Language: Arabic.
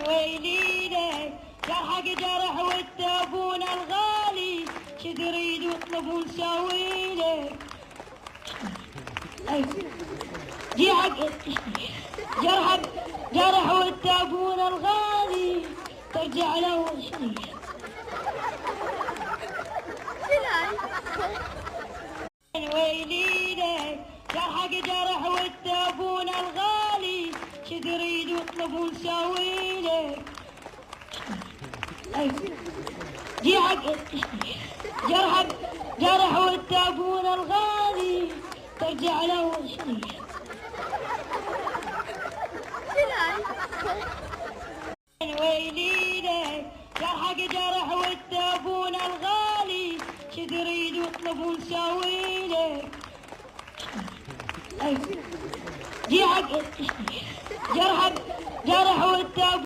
ويلي لك جرحك جرح والتابون الغالي شو تريد يطلبون ساويلك جرحك جرح والتابون الغالي ترجع له ويلي لك جرحك جرح والتابون الغالي شو تريد يطلبون ساويلك جرحك جرح والتابون الغالي ترجع له ويلي لك جرحك جرح والتابون الغالي شو تريد يطلبون ساويلك جرحك جرح والتابون